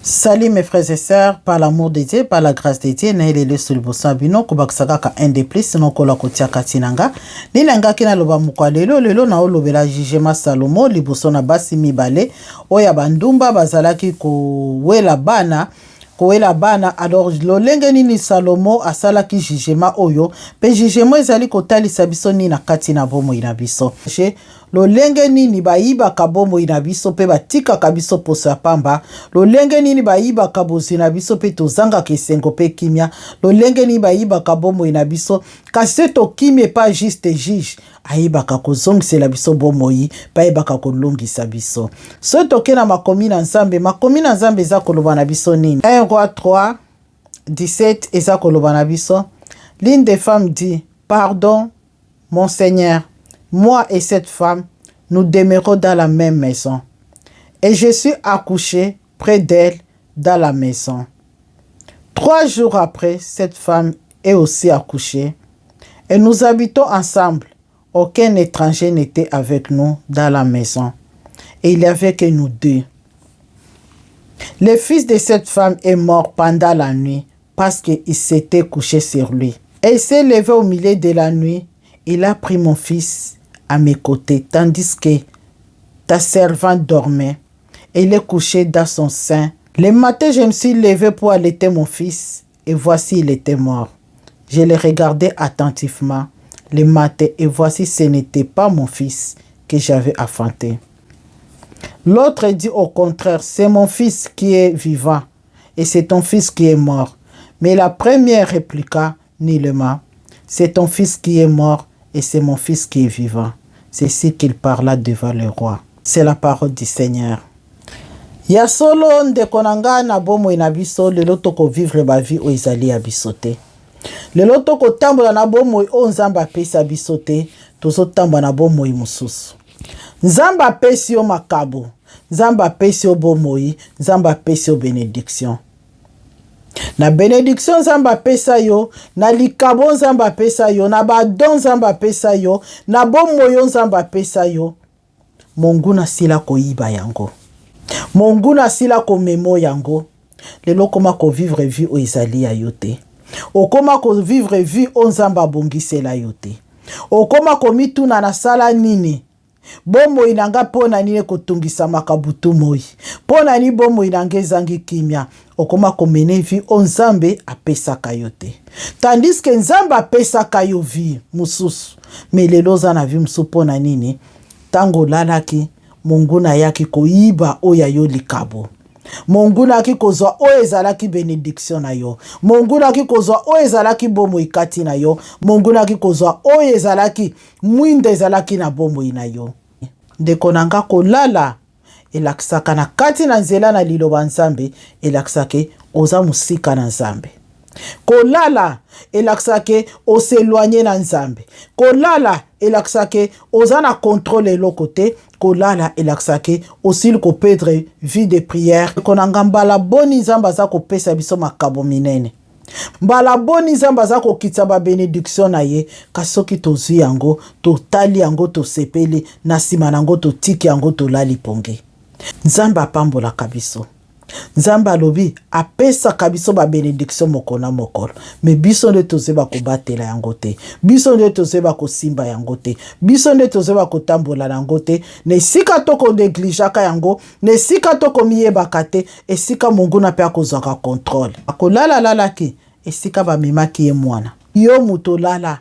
Salut mes frères et sœurs, par l'amour de Dieu, par la grâce de Dieu, na ilele sulbosa bino kubakisaka ka un de plus nokola kotia katinanga ninanga kina loba mukwa lelo na olobela jugement Salomo liboso na basi mibale oya bandumba bazalaki kowela bana alors lolenge nini Salomo asalaki jugement oyo pe jugement ezali kotalisa biso ni na kati na bomo ina biso lolenge nini bayibaka bomoi na biso pe batikaka biso poso ya pamba lolenge nini bayibaka bozi na biso pe tozangaka esengo pe kimia lolenge nini bayibaka bomoi na biso kasi tokimi pa juste juge ayibaka kozongisela biso bomoi bayibaka kolongisa biso so toke na makomi na nzambe eza koloba na biso nini 1 Roi 3 17 eza koloba na biso l'une des femmes dit pardon mon Seigneur, moi et cette femme, nous demeurons dans la même maison. Et je suis accouché près d'elle dans la maison. 3 jours après, cette femme est aussi accouchée. Et nous habitons ensemble. Aucun étranger n'était avec nous dans la maison. Et il n'y avait que nous deux. Le fils de cette femme est mort pendant la nuit parce qu'il s'était couché sur lui. Et il s'est levé au milieu de la nuit. Il a pris mon fils à mes côtés, tandis que ta servante dormait. Et il est couché dans son sein. Le matin, je me suis levé pour allaiter mon fils, et voici, il était mort. Je le regardais attentivement le matin, et voici, ce n'était pas mon fils que j'avais enfanté. L'autre dit au contraire, c'est mon fils qui est vivant, et c'est ton fils qui est mort. Mais la première répliqua nullement, c'est ton fils qui est mort, et c'est mon fils qui est vivant. C'est ici qu'il parla devant le roi. C'est la parole du Seigneur. Ya solo ndekonanga na bomo ina biso lelo toko vivre ba vie o ezali ya bisote. Lelo toko tambola na bomo o nzamba apesa bisote, tozo tambola na bomo mususu. Nzamba apesi yo makabo, nzamba apesi yo bomoi, nzamba apesi yo bénédiction. Na bénédiction nzamba pesa yo, na likabo nzamba pesa yo, na badon nzamba pesa yo, na bomoyo nzamba pesa yo. Mungu na sila koyiba yango. Mungu na sila ko memo yango. Lelo koma ko vivre vie o ezali ya yote. Okoma ko vivre vie o nzamba bongisela yote. Okoma ko mituna na sala nini. Bomo inanga pona nini kotungisa makabutu moi. Pona ni bomo inanga ezangi kimia. Okoma komene vi o nzambe apesaka yo te. Tandis que nzambe apesaka yo vi mususu. Me lelo za na vi musu pona nini. Tango lalaki Mungu na yaki koyiba oya yo likabo. Mungu na ki kozwa o ezalaki benediction na yo. Mungu na ki kozwa o ezalaki bomo ikati na yo. Mungu na ki kozwa o ezalaki mwinde ezalaki na bomo ina yo. Ndeko nanga kolala elakisaka na kati na nzela na liloba nzambe elakisake oza musika na nzambe. Kolala elakisake oseloigner na nzambe. Kolala elakisake oza na contrôle elokote. Kolala elakisake osil ko perdre vie de prière. Konanga mbala boni nzamba za ko pesa biso makabo minene. Mbala boni nzamba za ko kitsa ba bénédiction na ye kasoki tozwi yango totali yango tosepeli na sima nango totiki yango tolali ponge. Nzamba pambola kabiso. Nzamba lobi apesa kabiso ba bénédiction mokona mokolo. Me biso nde tozeba ko batela yango te. Biso nde tozeba ko simba yango te. Biso nde tozeba ko tambola yango te. Ne sika toko neglijaka yango, ne sika toko miyebaka te, esika Mungu na pe akozwaka contrôle. Akolala lalaki, esika ba mimaki ye mwana. Yo muto lala.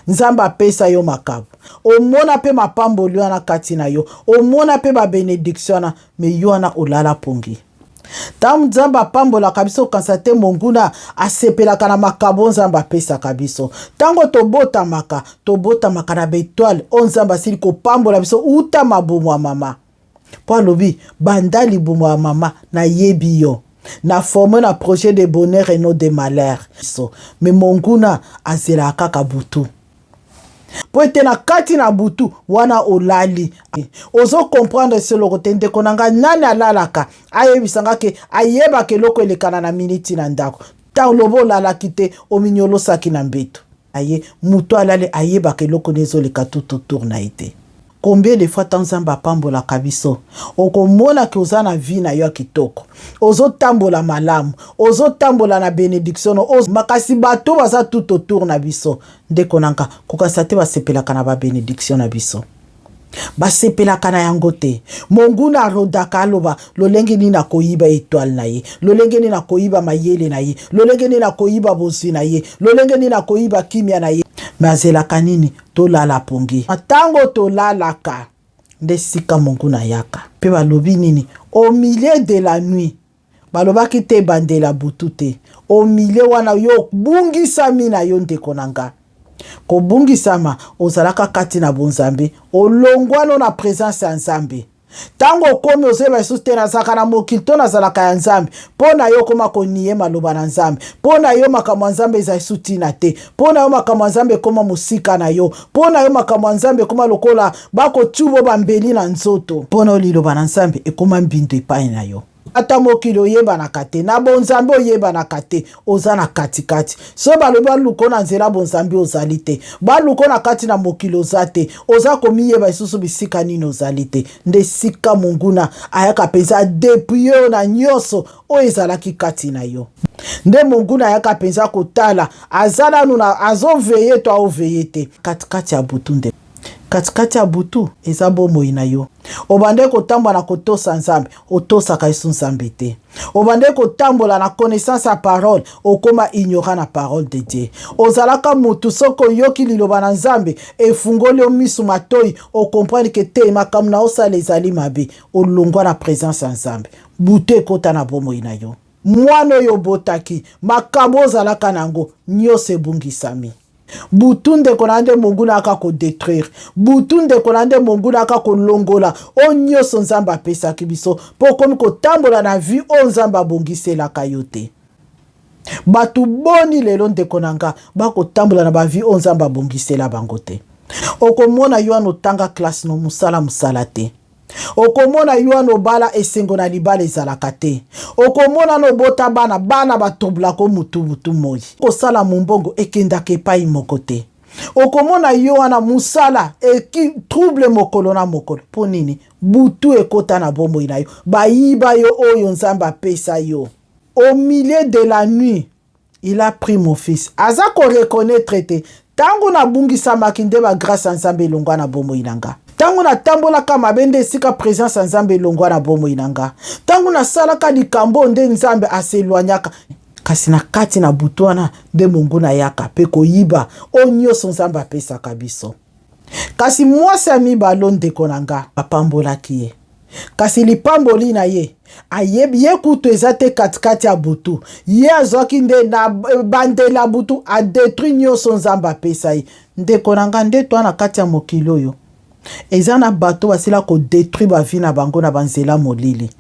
Nzamba pesa yo makabu. Omona pe mapamboli wana kati na yo. Omona pe ba bénédiction na me yo wana olala pongi. Tam nzamba pambola kabiso kansate Mungu na asepelaka na makabo nzamba pesa kabiso. Tango tobota maka na betoile o nzamba sili ko pambola biso uta mabumu wa mama. Po lobi bandali bumu wa mama na yebi yo. Na forme na projet de bonheur et non de malheur. Mais Mungu na azela kaka butu. Po ete na kati na butu wana olali. Ozo comprendre ce lokote ndeko nanga nani alalaka. Ayebisanga ke ayeba ke loko elekana na miniti na ndako. Ta lobo lalaki te ominyolo saki na mbeto. Aye mutu alale ayeba ke loko nezo leka tout autour na ite. Combien de fois tanzamba pambola kabiso okomona ke oza na vie na yo kitoko ozo tambola malamu ozo tambola na bénédiction makasi bato baza tout autour na biso ndeko nanka kokasate basepelaka na ba bénédiction na biso basepelaka na yango te monguna arodaka aloba lolenge nini akoyiba étoile na ye lolenge nini akoyiba mayele na ye lolenge nini akoyiba bozwi na ye lolenge nini akoyiba kimia na ye mazelaka nini tolala pongi atango tolalaka nde sika monguna yaka pe balobi nini au milieu de la nuit balobaki te bandela butu te au milieu wana yo bungisami na yo ndeko nanga kobungisama ozalaka kati na bonzambe olongwano na présence ya nzambe tango komi ozeba Yesu te nazalaka na mokili to nazalaka ya nzambe mpo na yo koma konie maloba na nzambe mpo na yo makambo ya nzambe eza Yesu tina te mpo na yo makambo ya nzambe koma mosika na yo mpo na yo makambo ya nzambe koma lokola bakotubo bambeli na nzoto mpo na yo liloba na nzambe ekoma mbindo epai na yo ata mokili oyebanaka te na bonzambe oyebanaka te oza na katikati so balobi baluko na nzela bonzambe ozali te baluko na kati na mokili oza te oza komiyeba lisusu bisika nini ozali te nde sika monguna ayaka mpenza depuis yo na nyonso oyo ezalaki kati na yo nde monguna ayaka mpenza kotala azala nuna azoveye to aoveye te katikati ya butu nde katikati ya butu eza bomoi na yo obande kotambola na kotosa nzambe otosaka Yesu nzambe te obande kotambola na connaissance ya parole okoma ignorant na parole de Dieu ozalaka mutu soko yoki liloba na nzambe efungoli omisu matoi okomprendre ke te makambo na osala ezali mabe olongwa na présence ya nzambe butu ekota na bomoi na yo mwana oyo botaki makambo ozalaka nango nyonso ebungisami butu ndeko na nde monguna aka kodétruire butu ndeko na nde monguna aka kolongola o nyonso nzambe apesaki biso mpo komi kotambola na vie o nzambe abongiselaka yo te bato boni lelo ndeko na nga bakotambola na bavie o nzambe abongisela bango te okomona yo wana otanga classe no mosala te okomona yo wana obala esengo na libala ezalaka te okomona no bota bana batobulako mutu moi kosala mombongo ekendaka epai moko te okomona yo wana musala eki trouble mokolo na mokolo mpo nini butu ekota na bomoi na yo bayiba yo oyo nzambe apesa yo au milieu de la nuit il a pris mon fils aza koreconnaître te tango nabungisamaki nde bagrâce ya nzambe elongwa na bomoi na nga tango na tambolaka mabende esika présence ya nzambe elongwa na bomoi na nga tango nasalaka likambo nde nzambe aselwanyaka kasi na kati na butu wana nde monguna yaka mpe koyiba o nyonso nzambe apesaka biso kasi mwasi ya mibalo ndeko na nga bapambolaki ye kasi lipamboli na ye ayebi ye kutu eza te katikati ya butu ye azwaki nde na bandela butu adétruit nyonso nzambe apesa ye ndeko na nga nde to na kati ya mokili oyo eza na bato basila kodétruire bavi na bango na banzela molili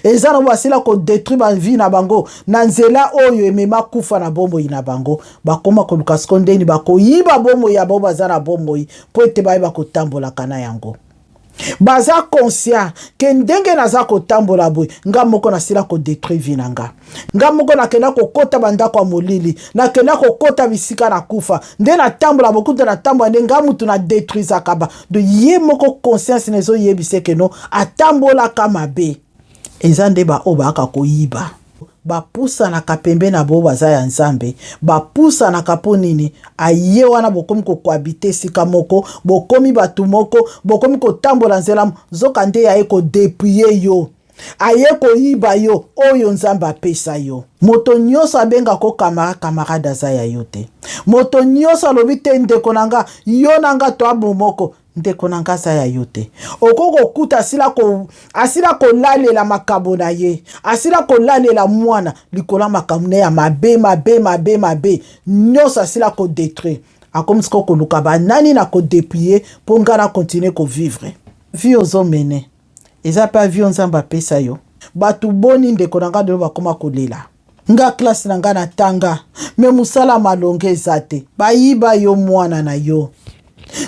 eza na basila kodétruire bavi na bango na nzela oyo emema kufa na bomoi na bango bakoma koluka siko ndeni bakoyiba bomoi ya bao baza na bomoi mpo ete bayeba kotambolaka na yango baza conscient ke ndenge naza kotambola boye nga moko nasila kodétruire vi na nga moko nakenda kokota bandako ya molili nakenda kokota bisika na kufa nde natambola bokuta natambola nde nga mutu na détruisaka ba do ye moko conscience nezoyebisa ke no atambolaka mabe eza nde baoyo baaka koyiba bapusanaka pembe na bo baza ya nzambe bapusanaka mpo nini aye wana bokomi kokohabite esika moko bokomi bato moko bokomi kotambola nzela nzoka nde aye kodépouye yo aye koyiba yo oyo nzambe apesa yo moto nyonso abengako kamarade aza ya yo te moto nyonso alobi te ndeko na nga yo na nga to abo moko ndeko na nga aza ya yo te okokokuta asila kolalela makambo na ye asila kolalela mwana likola makambo na ya mabe nyonso asila kodétruire akomi siko koluka banani na kodépouye mpo nga na continue kovivre vie ozomene eza pa vie nzambe apesa yo bato boni ndeko na nga ndelo bakoma kolela nga classe na nga na tanga me musala malonge eza te bayiba yo mwana na yo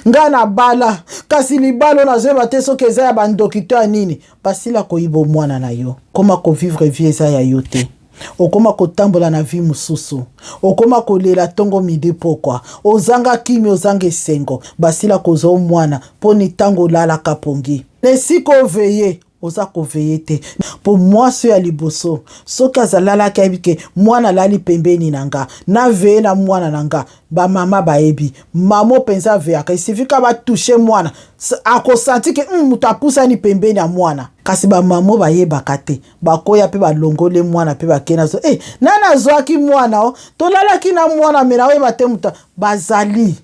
nga na bala kasi libalo nazoyeba te soki eza ya bandokito ya nini basila koyiba mwana na yo koma kovivre vie eza ya yo te okoma kotambola na vie mususu, okoma kolela tongo midi pokwa, ozanga kimi ozanga esengo, basila kozo mwana, poni tango lala kapongi. Nesiko veye, oza koveye te. Po mwasi ya liboso, soki azalala kaibike, mwana lali pembeni nanga, na veye na mwana nanga, ba mama baebi, mamo penza veyaka, isifika ba touche mwana, ako santi ke mutapusa ni pembeni ya mwana. Kasi ba mamo bayebaka te, bakoya pe balongole mwana pe bakena zo, nana zwaki mwana o, tolalaki na mwana mena weba te muta, bazali.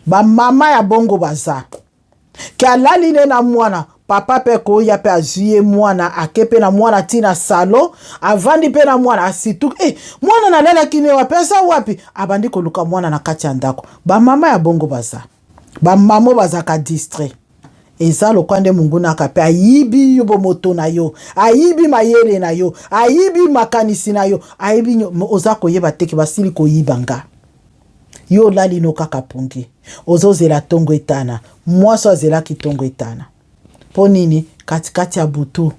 Ba mama ya bongo baza. Ki alali ne na mwana, papa pe koya pe azuye mwana, akepe na mwana tina salo, avandi pe na mwana, asitu, mwana na lela kine wapesa wapi, abandi koluka mwana na kati ya ndako. Ba mama ya bongo baza. Ba mamo baza ka distrait. Eza lokwande mungu na kape, ayibi yobo moto na yo, ayibi mayele na yo, ayibi makanisi na yo, ayibi oza koyeba teke basili koyibanga. Yo lali no kaka pungi. Ozo zela tongo etana. Mwaso zela ki tongo etana. Ponini katikati ya butu.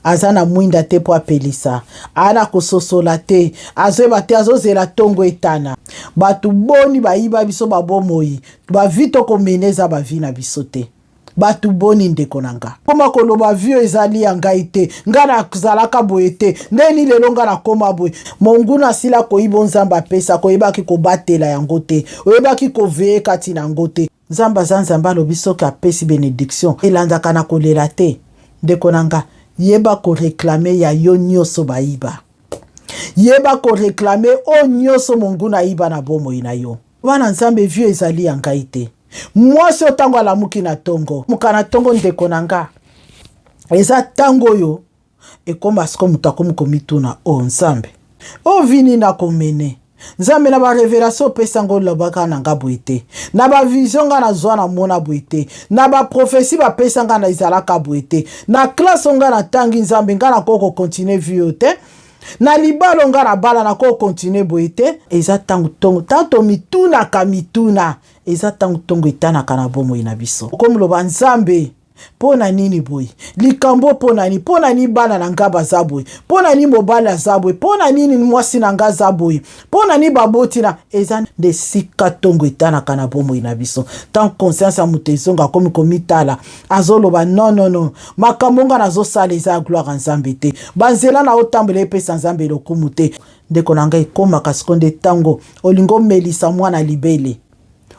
Azana mwinda te po apelisa. Ana kososola te. Azweba te azo zela tongo etana. Batu boni ba iba biso babomoi. Ba vito komeneza ba vina biso te. Batu boni ndeko nanga. Koma koloba vio ezali ya ngai te. Nga na kuzalaka boye te. Ndeni lelo nga na koma boye. Monguna sila koibo nzamba pesa. Koyebaki kobatela yango te. Oyebaki koveye kati na yango te. Nzamba zanzamba lobiso ka pesi benediction. Elandaka na kolela te. Ndeko nanga. Yeba ko reklame ya yo nyoso baiba. Yeba ko reklame o nyoso monguna iba na bomo ina yo. Wana nzambe vio ezali ya ngai te. Mwasi otango alamuki na tongo. Mukana tongo ndeko nanga. Eza tango yo. Ekoma siko mutakomu komituna o nzambe. O vini na komene. Nzambe na ba revelation pesa ngo lobaka nanga boite. Na ba vision nga na zwa na mona boite. Na ba prophétie ba pesa nga na izalaka boite. Na classe nga na tangi nzambe nga na koko continue viote. Na libalo nga na bala na ko continue boite. Eza tango tongo. Tanto mituna ka mituna. Eza tango tongo etana kana bomo inabiso. Komu loba nzambe. Pona nini boy? Likambo pona ni? Pona ni bana na ngaba za boy? Pona ni mobala za boy? Pona nini mwasi na nga za boy? Pona ni baboti na? Eza de sika tongo etana kana bomo inabiso. Tant conscience ya mutezonga komi komitala. Azoloba non. Makamonga na zo sala eza gloire nzambe te. Banzela na otambele pesa nzambe lokumu te. Ndeko nanga ekoma kasikonde tango. Olingo melisa mwana libele.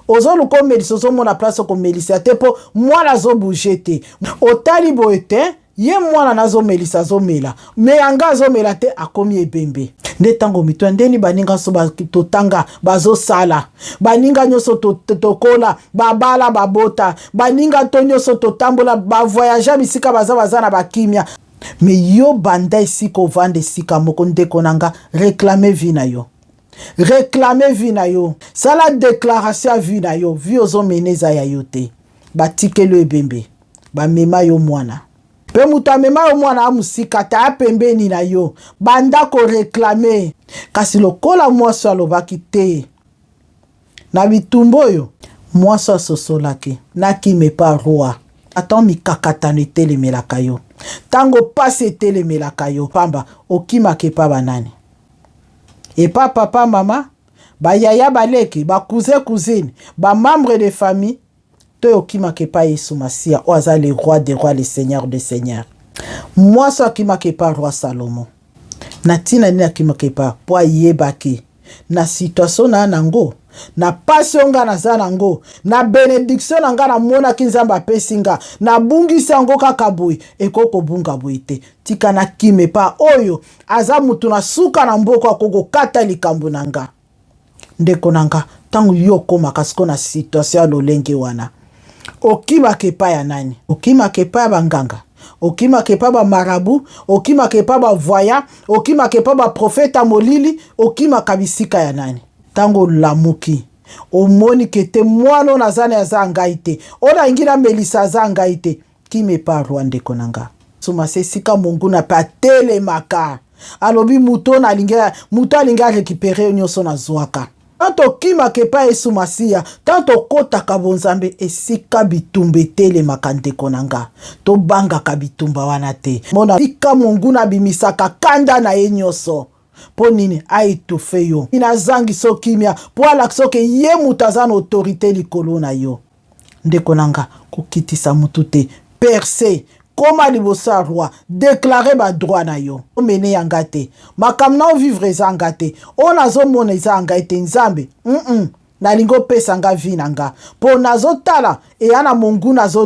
Ozo luko melisa ozo mona place ko melisa te po mwana zo bouger te. Otali boye te ye mwana nazo melisa zo mela. Me anga zo mela te akomi ebembe. Nde tango mitwa ndeni baninga so ba totanga bazo sala. Baninga nyoso tokola babala babota. Baninga tonyo so totambola ba voyager bisika baza na bakimia. Me yo banda isiko vande sika moko ndeko nanga réclamer vina yo. Réclamer vina yo. Sala déclaration vina yo. Vi ozo meneza ya yote. Batike lo ebembe. Ba mema yo mwana. Pe muta mema yo mwana amusika ta apembeni na yo. Banda ko réclamer. Kasi lokola mwasi alobaki te. Na bitumbo yo. Mwasi asosolaki. Naki mepa roi. Atan mi kakatano etelemelaka yo. Tango pase etelemelaka yo. Pamba okima kepa banani. Et pas papa, maman, ba yaya baleki, ba cousin, cousine, ba membre de famille, toi okima ke pa Yesu Masia, oaza le roi des rois, le seigneur des seigneurs. Moi so akima ke pa roi Salomon. Natina ni akima ke pa po yebaki. Na situation na nango, na passion nga na za nango, na benediction nga na mona kinzamba pesinga, na bungi sango kaka boy, ekoko bunga boite. Tika na kime pa oyo, aza mutu na suka na mboko akoko kata likambo nanga. Ndeko nanga, tangu yoko makasiko na situation lolenge wana. Okima kepa ya nani? Okima kepa ya banganga. Okima kepa ba marabu, okima kepa ba voya, okima kepa ba profeta molili, okima kabisika ya nani? Tango lamuki. Omoni kete mwano na zane ya za ngaite. Ona ingina melisa za ngaite. Kime pa rwande konanga. Suma se sika mungu na pa tele maka. Alobi muto alinga récupérer nyoso na zwaka. Tanto kima kepa esu masia, tanto kota kabonzambe esika bitumbe tele makante konanga. To banga kabitumba wanate. Mona tika monguna bimisaka kanda na enyoso. Po nini aitufe yo. Inazangi so kimia. Po alaksoke ye mutazana autorite likolo na yo. Ndekonanga kukitisa mutute. Perse. Koma libosa roi. Déclarer ba droit na yo. Omene yangate. Makamna vivre zangate. Onazo mone zangate nzambe. Nalingo pesa nga vinanga. Po nazo tala. E ana mungu nazo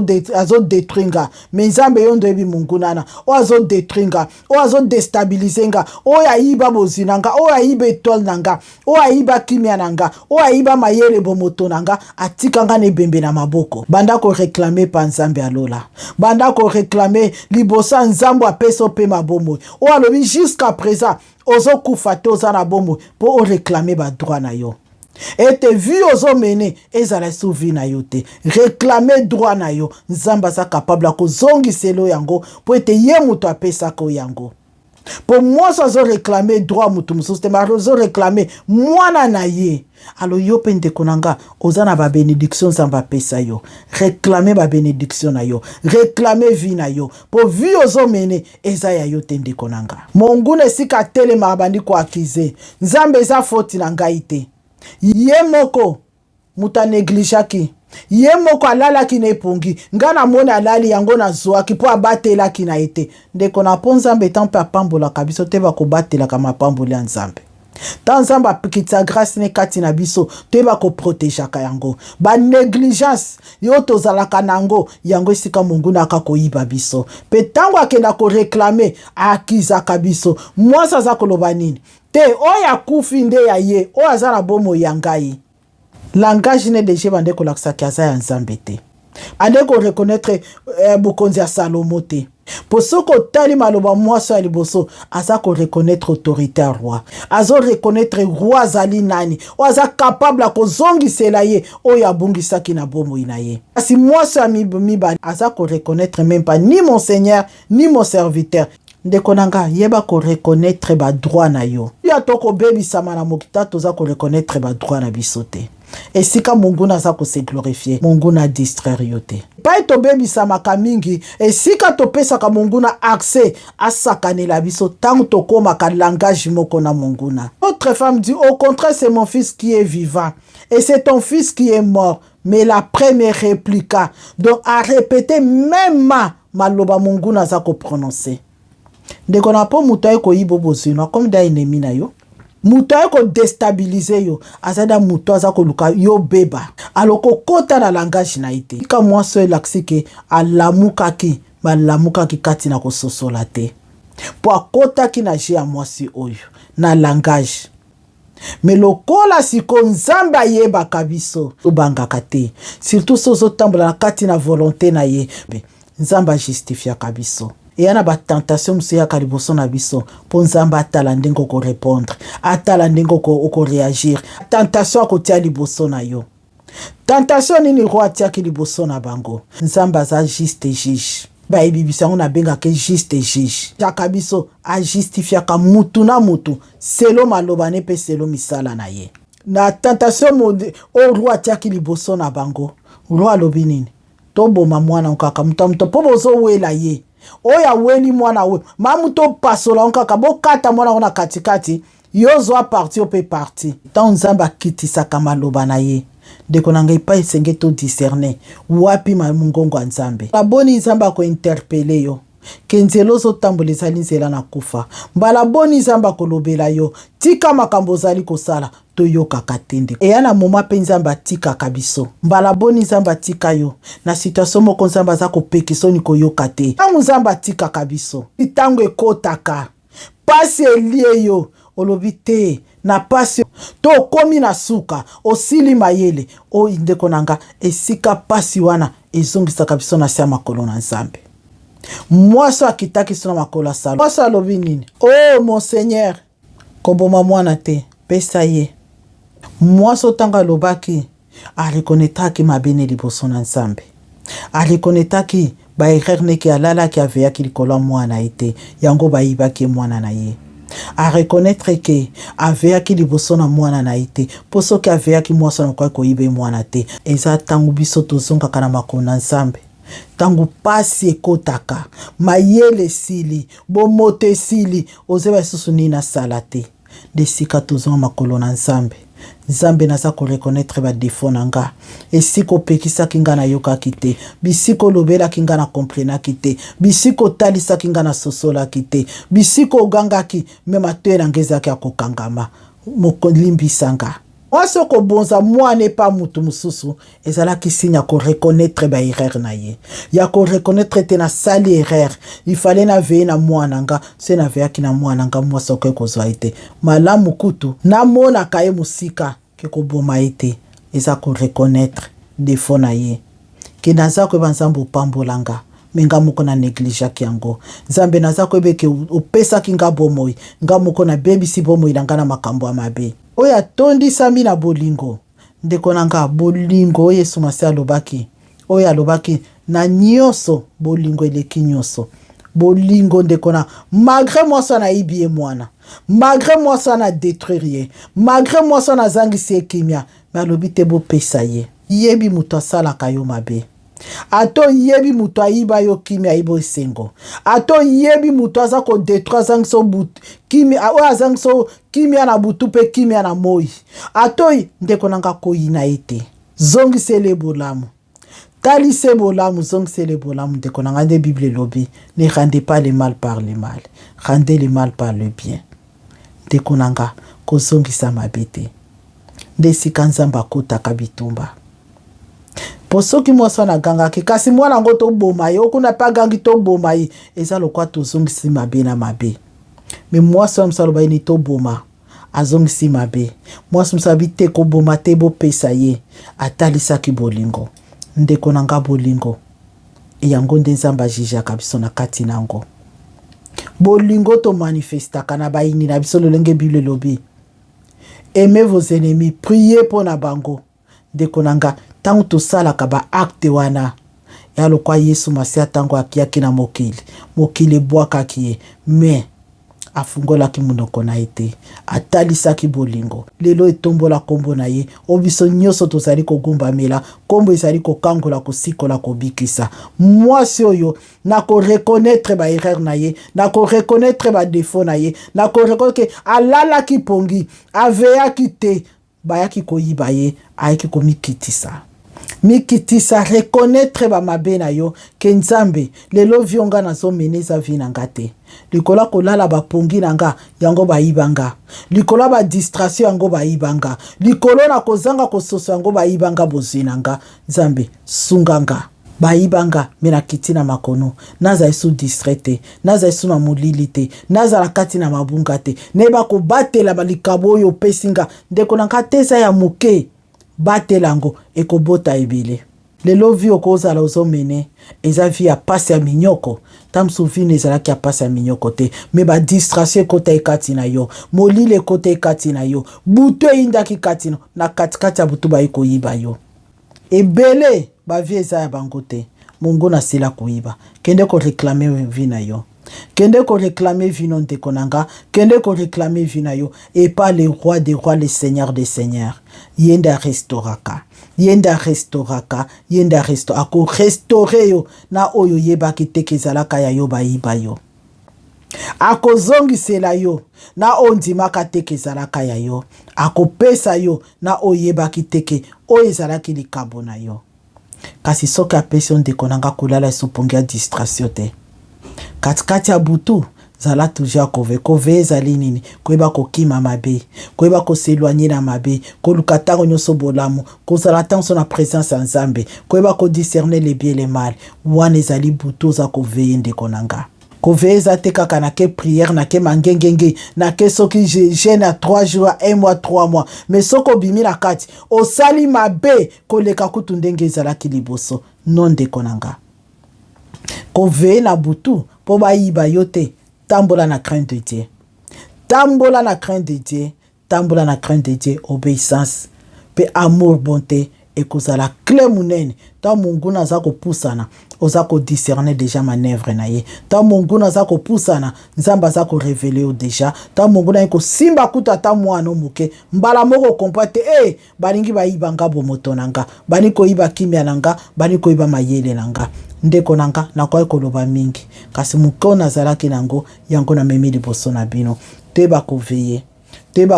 detringa. Menzambe yondo ebi mungu nana. O azo detringa. O azo destabilizenga. O ya iba bozinanga. O ya iba etol nanga. O ya iba kimia nanga. O ya iba mayele bomoto nanga. Atikanga ne bembe na maboko. Banda ko réclamer pa nzambe alola. Banda ko réclamer libosa nzambo apeso pe mabomo. O alobi jusqu'à présent. Ozo kufate ozana bomo. Po o réclamer ba droit na yo. Et te vu ozo mene ezala souvi na yo te réclamer droit na yo nzamba za capable ko zongi selo yango po ete ye muto apesa ko yango po moi zo réclamer droit mutu mususu te ma zo réclamer mwana na ye alo yo pende konanga ozana ba bénédiction nzamba pesa yo réclamer ba bénédiction na yo réclamer vie na yo po vu ozo mene eza ya yo tende konanga mongune sika tele mabandi ko akize nzambe za faute na ngai te. Ye moko muta neglijaki. Ye moko alala ki nepungi. Ngana mona alali yango na zoa ki po abatela ki na ete. Ndeko na po nzambe tampe apambola kabiso te bako batela kama pambola nzambe. Tan nzambe apikitsa grâce ne kati na biso te bako protejaka yango. Ba negligence yo tozalaka nango yango esika mungu naka koyiba biso. Pe tango akenda ko réclamer akizaka biso. Mwasa za koloba nini? Te oya kufi nde ya ye oya azala bomo yangai. Langage ne deje bande ko laksa kiaza ya nzambe te. Ande ko reconnaître bokonzi ya Salomo te. Posoko tali maloba mwasa ya liboso aza ko reconnaître autorité ya roi. Azo reconnaître roi azali nani. O aza capable ko zongisela ye oya bungisaki na bomo ina ye. Asi mwasa ya miba aza ko reconnaître même pas ni mon seigneur ni mon serviteur. Ndekonanga yeba ko reconnaître ba droit na yo. Ya toko bebi sama na mokita toza ko reconnaître ba droit na bisote. Et sika mungu na za ko se glorifier, mungu na distraire yo te. Pa to bebi sama kamingi, et sika to pesa ka mungu na accès à sakane la biso tango to koma ka langage moko na mungu na. Autre femme dit au contraire c'est mon fils qui est vivant et c'est ton fils qui est mort. Mais la première répliqua donc a répété même maloba mungu na za ko prononcer. Ndeko na po muta ko yibo bozino comme da ennemi na yo muta ko déstabiliser yo azada muto aza ko luka yo beba aloko kota na langage na ite ka moi seul laksike alamukaki balamukaki kati na ko sosola te po akota ki na je mwasi oyo na langage mais lokola siko nzamba yeba kabiso ubanga kate surtout sozo tambola kati na volonté na ye nzamba justifia kabiso. Et yana ba tentation msuya kaliboso na biso po nzamba atala ndengo ko répondre atala ndengo ko réagir tentation akotia liboso na yo tentation nini roi atia ki liboso na bango nzamba za juste juge ba ebibisa ngona benga ke juste juge jaka biso a justifia ka mutu na mutu selo maloba ne pe selo misala na ye na tentation o roi atia ki liboso na bango roi lobi nini to boma mwana nkaka muto po bozo wela ye oya weni mwana we mamuto pasola nkaka bokata mwana ona katikati yozo a parti o pe parti tant nzamba kitisa kama loba na ye ndeko na ngai pa esenge to discerner wapi mungongo nzambe aboni nzamba ko interpeller yo kenzelo zo tambolisa linzela na kufa mbala boni nzamba ko lobela yo tika makambo zali kosala to yoka katende e yana moma pe nzamba tika kabiso mbala boni nzamba tika yo na situation moko nzamba za ko pekiso ni ko yoka te tangu nzamba tika kabiso tangu ekotaka pasi elie yo olobi te na pasi to komi na suka osili mayele o indeko nanga esika pasi wana ezongisa kabiso na sia makolo na nzambe mwasa akitaki sona makolo salo mwasa lobi nini oh mon seigneur koboma mwana te pesa ye mwasa tanga lobaki a reconnaîtaki mabene liboso na nzambe a reconnaîtaki ba erreur neki alala ki aveya ki likolo mwana ete yango ba yibaki mwana na ye a reconnaître que aveaki liboso na mwana na ite poso ke aveaki mwasa na kwa koyibe mwana te eza tangu biso tozonga kana makona nzambe tangu pasi ekotaka mayele sili bomote sili ozeba isusu nina sala te desika tozonga makolo na nzambe nzambe naza ko reconnaître ba défaut nanga esiko pekisa kinga na yoka kite bisiko lobela kinga na comprena kite bisiko talisa kinga na sosola kite bisiko ganga ki mema tera ngeza ki akokangama mokolimbi sanga oso ko bonza mwane pa mutu mususu ezala ki signe ko reconnaître ba erreur na ye ya ko reconnaître te na sali erreur il fallait na veiller na mwana nga se na veya ki na mwana nga mwasa ko kozwa ite malamu kutu na mona kaye musika ke ko boma ite eza ko reconnaître défaut na ye ke naza ko banzambo pambolanga menga moko na néglige yango nzambe naza ko beke opesa kinga bomoi nga moko na bebisi bomoi langa na makambo amabe oya tondi sami na bolingo ndeko nanga bolingo Yesu masi alobaki oya alobaki na nyonso bolingo eleki nyonso bolingo ndeko na malgré moi ça na ibie mwana malgré moi ça na détruire malgré moi ça na zangisi ekimia mais alobi te bo pesa ye yebi muto asala kayo mabe ato yebi muto ayiba yo kimia ibo sengo ato yebi muto aza ko détruire zangso but kimia o azangso kimia na butu pe kimia na moi ato ndeko nanga koyina ete zongisele bolamu talise bolamu zongisele bolamu ndeko nanga nde Bible lobi ne rendez pas le mal par le mal rendez le mal par le bien ndeko nanga ko zongisa mabete ndesika nzamba kotaka bitumba posoki mwasa na ganga ki kasi mwana ngo to boma ye okuna pa gangi to boma ye eza lokwa to zongisi mabe na mabe me mwasa msaloba ni to boma azongisi mabe mwasa msabi te ko boma te bo pesa ye atalisa ki bolingo ndeko nanga bolingo yango nde nzamba jija kabiso na kati nango bolingo to manifesta kana baini na biso lolenge Bible lobi aimez vos ennemis priez pour na bango ndeko nanga tangu tosalaka ba acte wana ya lokwa Yesu masia tango akiaki na mokili bwakaki ye me afungolaki munoko na ete atalisaki bolingo lelo etombola kombo na ye obiso nyonso tozali kogumbamela kombo ezali kokangola kosikola kobikisa mwasi oyo na ko reconnaître ba erreur na ye na ko reconnaître ba défaut na ye na ko reconnaître alalaki pongi aveyaki te bayaki koyiba ye ayaki komikitisa mikitisa reconnaître ba mabe na yo ke nzambe lelo vionga na zo meneza vina ngate likola kolala ba pongi nanga yango ba ibanga likola ba distraction yango ba ibanga likolo na kozanga kososo yango ba ibanga bozinanga nzambe sunganga ba ibanga mena kitina makono naza isu distraite naza isu na molilite naza la katina mabunga te neba ko batela balikabo yo pesinga ndeko na kateza ya muke batelango ekobota ebele lelo vi okozala ozomene eza vi ya pasi ya minyoko tamsu vi nezalaki ya pasi ya minyoko te me ba distraction ekota ekati na yo molile ekota ekati na yo butu eyindaki kati na katikati ya butu bayi koyiba yo ebele bavi eza ya bango te mongo na sila koyiba kende ko réclamer vi na yo kende ko réclamer vino ndeko nanga kende ko réclamer vina yo et pas le roi des rois le seigneur des seigneurs yenda restauraka ako restaurer yo na oyo yebaki tekezalaka ya yo bayiba yo ako zongisela yo na ondimaka tekezalaka ya yo ako pesa yo na oyebaki teke oyo ezalaki likabo na yo kasi soki apesi yo ndeko nanga kolala esupongi ya distraction te katikati ya butu zala toujours kove ezali nini koyeba kokima mabe koyeba koseloigner na mabe koluka ntango nyonso bolamu kozala ntango na présence ya nzambe koyeba kodiscerner le bien le mal wana ezali butu oza koveye ndeko nanga koveye eza te kaka na ke prière na ke mangengenge na ke soki jeûne à 3 jours à 1 mois 3 mois mais soko obimi na kati osali mabe koleka kutu ndenge ezalaki liboso non ndeko nanga koveye na butu po bayiba yo te tambola na crainte de Dieu tambola na crainte de Dieu tambola na crainte de Dieu obéissance pe amour bonté ekozala clé munene ta monguna aza kopusana oza kodiscerner déjà manœuvre na ye ta monguna aza kopusana nzambe aza korevele yo déjà ta monguna ye kosimba kuta ta mwana moke mbala moko kompa te balingi bayiba nga bomoto na nga bani koyiba kimia na nga bani koyiba mayele na nga ndeko na nga nakoki koloba mingi kasi moko nazalaki nango yango namemi liboso na bino toyeba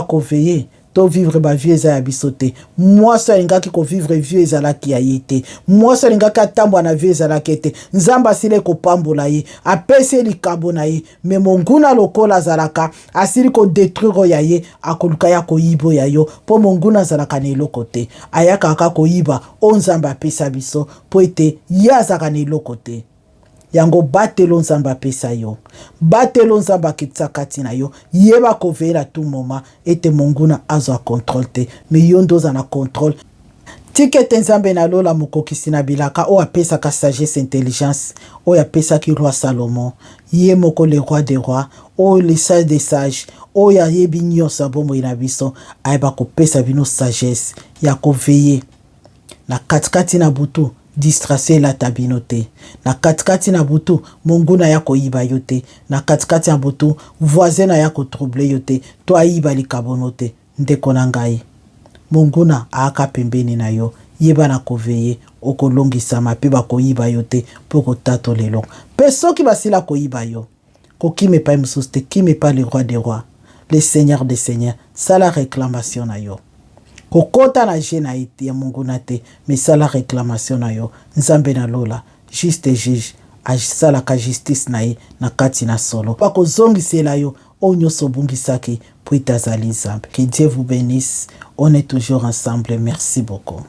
koveye to vivre ba vie eza ya biso te mwasi alingaki kovivre vie ezalaki ya ye te mwasi alingaki atambwa na vie ezalaki te nzambe asili kopambola ye apesi likabo na ye me monguna lokola azalaka asili kodetruire ya ye akoluka ya koyiba ya yo mpo monguna azalaka na eloko te ayaka kaka koyiba o nzambe apesa biso mpo ete ye azalaka na eloko te yango batelo nzambe apesa yo batelo nzambe akitisa kati na yo yeba kovela tout moment ete monguna azwa contrôle te me yo ndoza na contrôle tikete nzambe na lola mokokisi na bilaka o apesaka sagesse intelligence o apesaki roi Salomon ye moko le roi des rois o le sage des sages o ya yebi nyonso bomoi na biso ayeba kopesa bino sagesse ya koveye na katikati na butu distraction la tabinote na katikati na butu monguna ya koyiba yote na katikati na butu voisin ya ko troubler yote to ayiba likabonote ndeko na ngai monguna aka pembeni na yo yeba na koveye okolongisa mape ba koyiba yote poko tato lelo pe soki basila koyiba yo kokime pa msuste kime pa le roi des rois le seigneur des seigneurs sala réclamation na yo kokota na jena ite ya monguna te misala réclamation na yo nzambe na lola juste juge ajisala ka justice na ye na kati na solo bakozongisela yo o nyonso bungisaki po itazali nzambe. Que Dieu vous bénisse, on est toujours ensemble. Merci beaucoup.